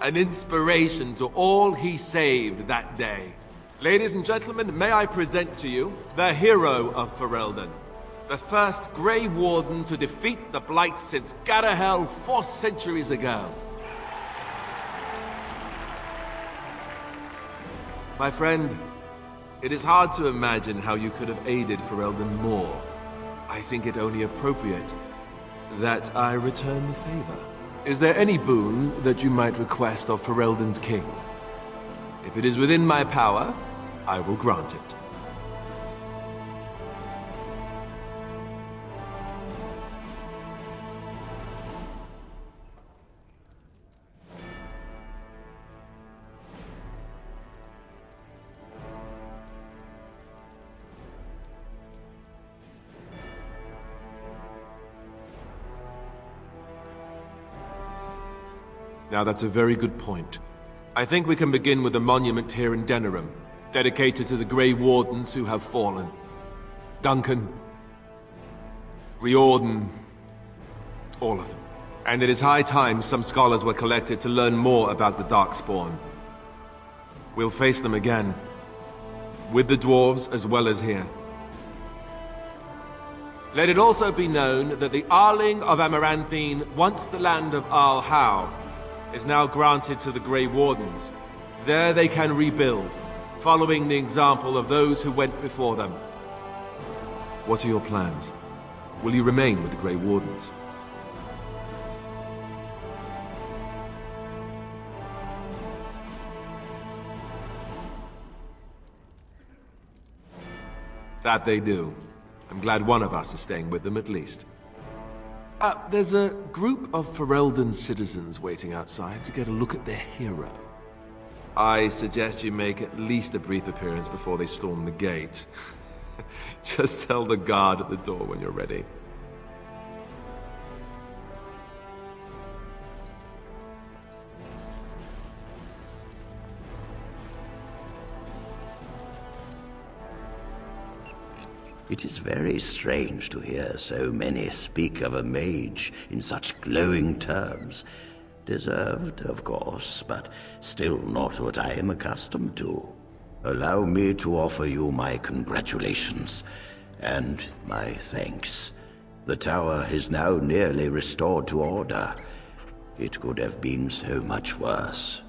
An inspiration to all he saved that day. Ladies and gentlemen, may I present to you the hero of Ferelden, the first Grey Warden to defeat the Blight since Garahel 4 centuries ago. My friend, it is hard to imagine how you could have aided Ferelden more. I think it only appropriate that I return the favor. Is there any boon that you might request of Ferelden's king? If it is within my power, I will grant it. Now that's a very good point. I think we can begin with a monument here in Denerim, dedicated to the Grey Wardens who have fallen. Duncan, Riordan, all of them. And it is high time some scholars were collected to learn more about the Darkspawn. We'll face them again, with the dwarves as well as here. Let it also be known that the Arling of Amaranthine, once the land of Arl Howe, is now granted to the Grey Wardens. There they can rebuild, following the example of those who went before them. What are your plans? Will you remain with the Grey Wardens? That they do. I'm glad one of us is staying with them at least. There's a group of Ferelden citizens waiting outside to get a look at their hero. I suggest you make at least a brief appearance before they storm the gate. Just tell the guard at the door when you're ready. It is very strange to hear so many speak of a mage in such glowing terms. Deserved, of course, but still not what I am accustomed to. Allow me to offer you my congratulations, and my thanks. The tower is now nearly restored to order. It could have been so much worse.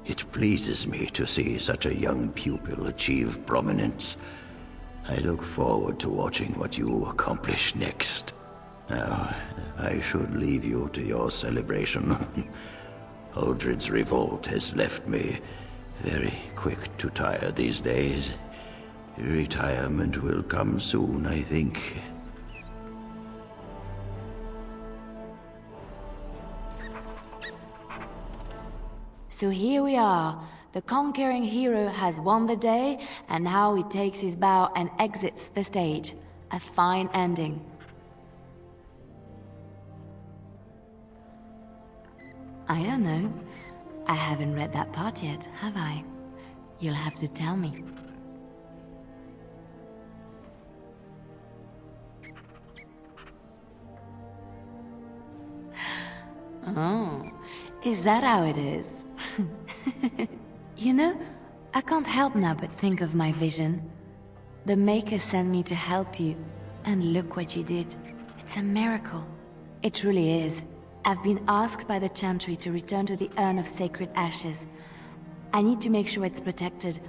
It pleases me to see such a young pupil achieve prominence. I look forward to watching what you accomplish next. Now, I should leave you to your celebration. Uldred's revolt has left me very quick to tire these days. Retirement will come soon, I think. So here we are, The conquering hero has won the day, and now he takes his bow and exits the stage. A fine ending. I don't know. I haven't read that part yet, have I? You'll have to tell me. Oh, is that how it is? You know, I can't help now but think of my vision. The Maker sent me to help you, and look what you did. It's a miracle. It truly is. I've been asked by the Chantry to return to the Urn of Sacred Ashes. I need to make sure it's protected.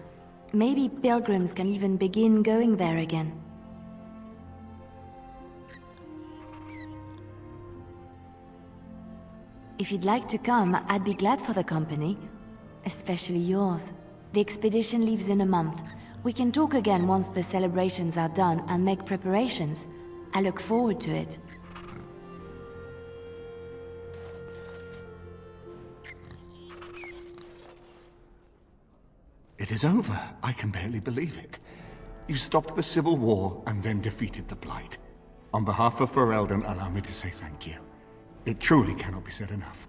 Maybe pilgrims can even begin going there again. If you'd like to come, I'd be glad for the company. Especially yours. The expedition leaves in a month. We can talk again once the celebrations are done and make preparations. I look forward to it. It is over. I can barely believe it. You stopped the Civil War and then defeated the Blight. On behalf of Ferelden, allow me to say thank you. It truly cannot be said enough.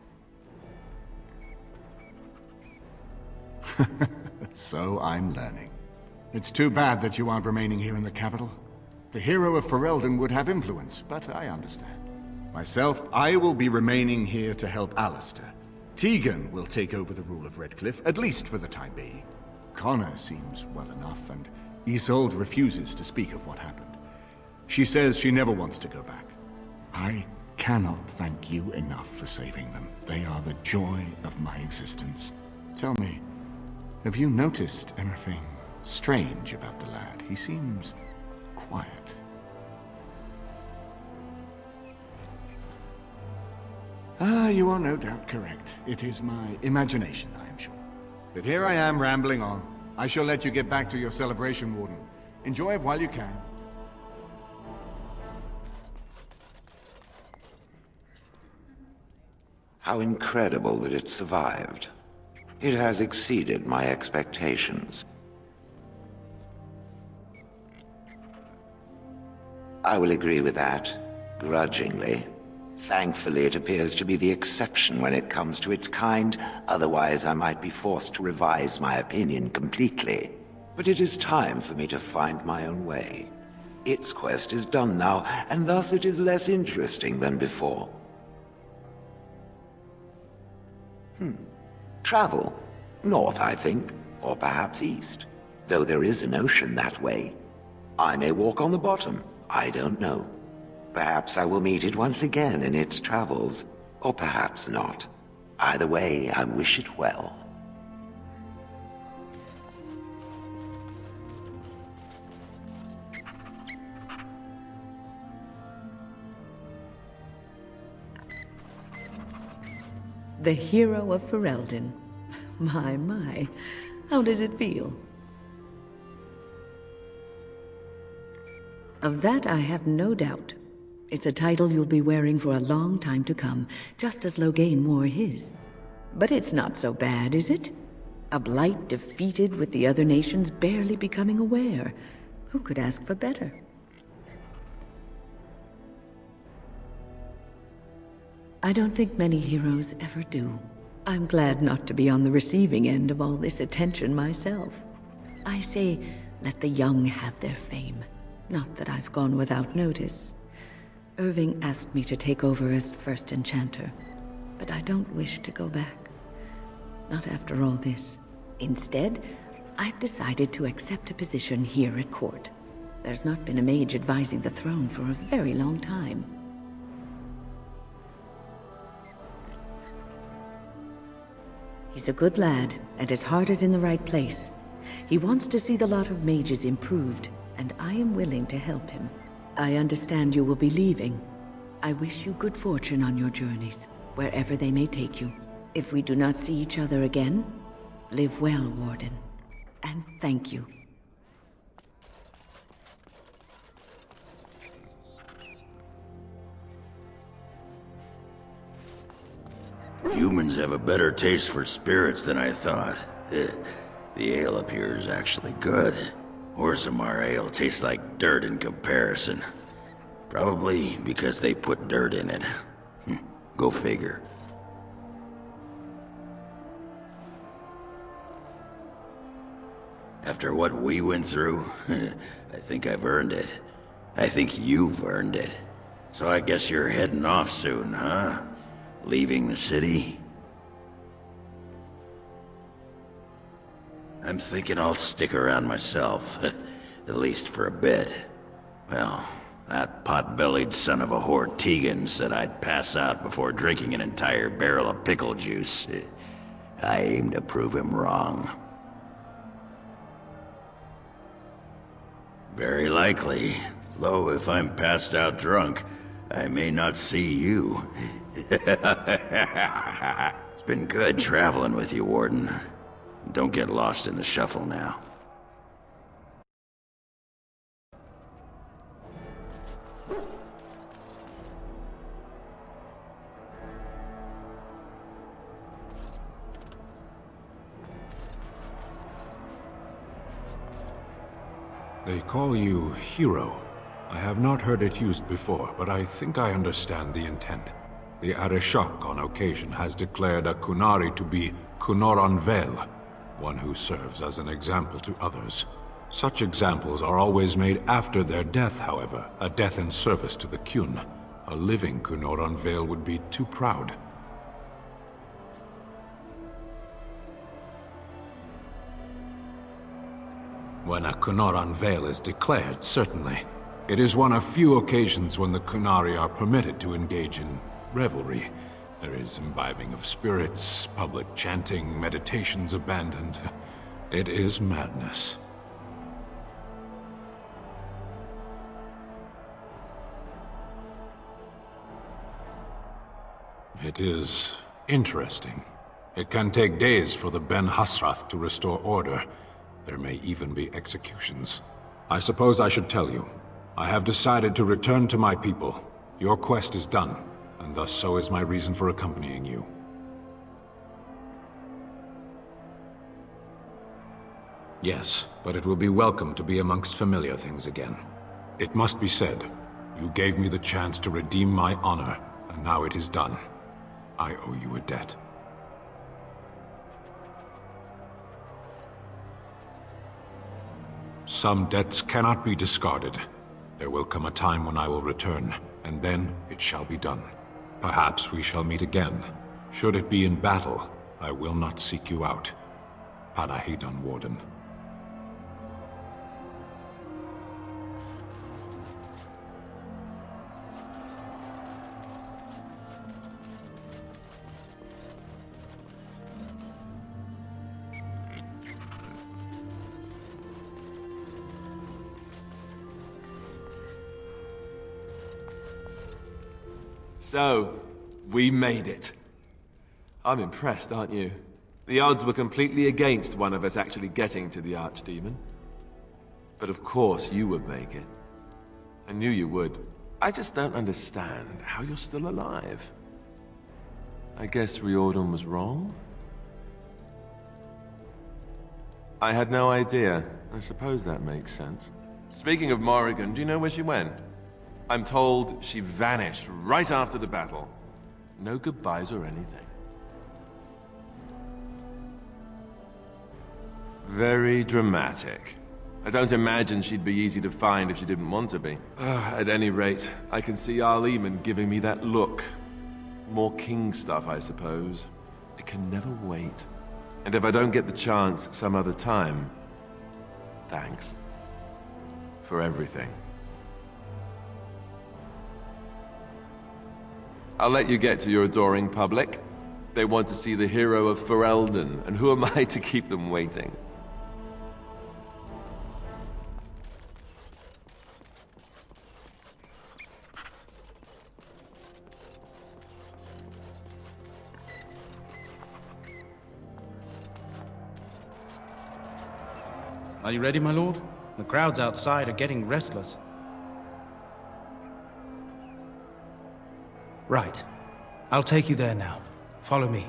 So I'm learning. It's too bad that you aren't remaining here in the capital. The hero of Ferelden would have influence, but I understand. Myself, I will be remaining here to help Alistair. Tegan will take over the rule of Redcliffe, at least for the time being. Connor seems well enough, and Isolde refuses to speak of what happened. She says she never wants to go back. I cannot thank you enough for saving them. They are the joy of my existence. Tell me, have you noticed anything strange about the lad? He seems quiet. You are no doubt correct. It is my imagination, I am sure. But here I am rambling on. I shall let you get back to your celebration, Warden. Enjoy it while you can. How incredible that it survived. It has exceeded my expectations. I will agree with that, grudgingly. Thankfully, it appears to be the exception when it comes to its kind. Otherwise, I might be forced to revise my opinion completely. But it is time for me to find my own way. Its quest is done now, and thus it is less interesting than before. Travel. North, I think. Or perhaps east. Though there is an ocean that way. I may walk on the bottom. I don't know. Perhaps I will meet it once again in its travels. Or perhaps not. Either way, I wish it well. The hero of Ferelden. My. How does it feel? Of that I have no doubt. It's a title you'll be wearing for a long time to come, just as Loghain wore his. But it's not so bad, is it? A blight defeated with the other nations barely becoming aware. Who could ask for better? I don't think many heroes ever do. I'm glad not to be on the receiving end of all this attention myself. I say, let the young have their fame. Not that I've gone without notice. Irving asked me to take over as first enchanter, but I don't wish to go back. Not after all this. Instead, I've decided to accept a position here at court. There's not been a mage advising the throne for a very long time. He's a good lad, and his heart is in the right place. He wants to see the lot of mages improved, and I am willing to help him. I understand you will be leaving. I wish you good fortune on your journeys, wherever they may take you. If we do not see each other again, live well, Warden. And thank you. Humans have a better taste for spirits than I thought. The ale up here is actually good. Orzammar ale tastes like dirt in comparison. Probably because they put dirt in it. Go figure. After what we went through, I think I've earned it. I think you've earned it. So I guess you're heading off soon, huh? Leaving the city? I'm thinking I'll stick around myself, at least for a bit. Well, that pot-bellied son of a whore Tegan said I'd pass out before drinking an entire barrel of pickle juice. I aim to prove him wrong. Very likely, though if I'm passed out drunk, I may not see you. It's been good traveling with you, Warden. Don't get lost in the shuffle now. They call you hero. I have not heard it used before, but I think I understand the intent. The Arishok on occasion has declared a Kunari to be Kunoranvel, one who serves as an example to others. Such examples are always made after their death, however, a death in service to the Kyun. A living Kunoranvel would be too proud. When a Kunoranvel is declared, certainly. It is one of few occasions when the Kunari are permitted to engage in revelry. There is imbibing of spirits, public chanting, meditations abandoned. It is madness. It is interesting. It can take days for the Ben Hasrath to restore order. There may even be executions. I suppose I should tell you. I have decided to return to my people. Your quest is done, and thus so is my reason for accompanying you. Yes, but it will be welcome to be amongst familiar things again. It must be said, you gave me the chance to redeem my honor, and now it is done. I owe you a debt. Some debts cannot be discarded. There will come a time when I will return, and then it shall be done. Perhaps we shall meet again. Should it be in battle, I will not seek you out. Panahidon, Warden. So, we made it. I'm impressed, aren't you? The odds were completely against one of us actually getting to the Archdemon. But of course you would make it. I knew you would. I just don't understand how you're still alive. I guess Riordan was wrong? I had no idea. I suppose that makes sense. Speaking of Morrigan, do you know where she went? I'm told she vanished right after the battle. No goodbyes or anything. Very dramatic. I don't imagine she'd be easy to find if she didn't want to be. At any rate, I can see Arleman giving me that look. More king stuff, I suppose. It can never wait. And if I don't get the chance some other time, thanks. For everything. I'll let you get to your adoring public. They want to see the hero of Ferelden, and who am I to keep them waiting? Are you ready, my lord? The crowds outside are getting restless. Right. I'll take you there now. Follow me.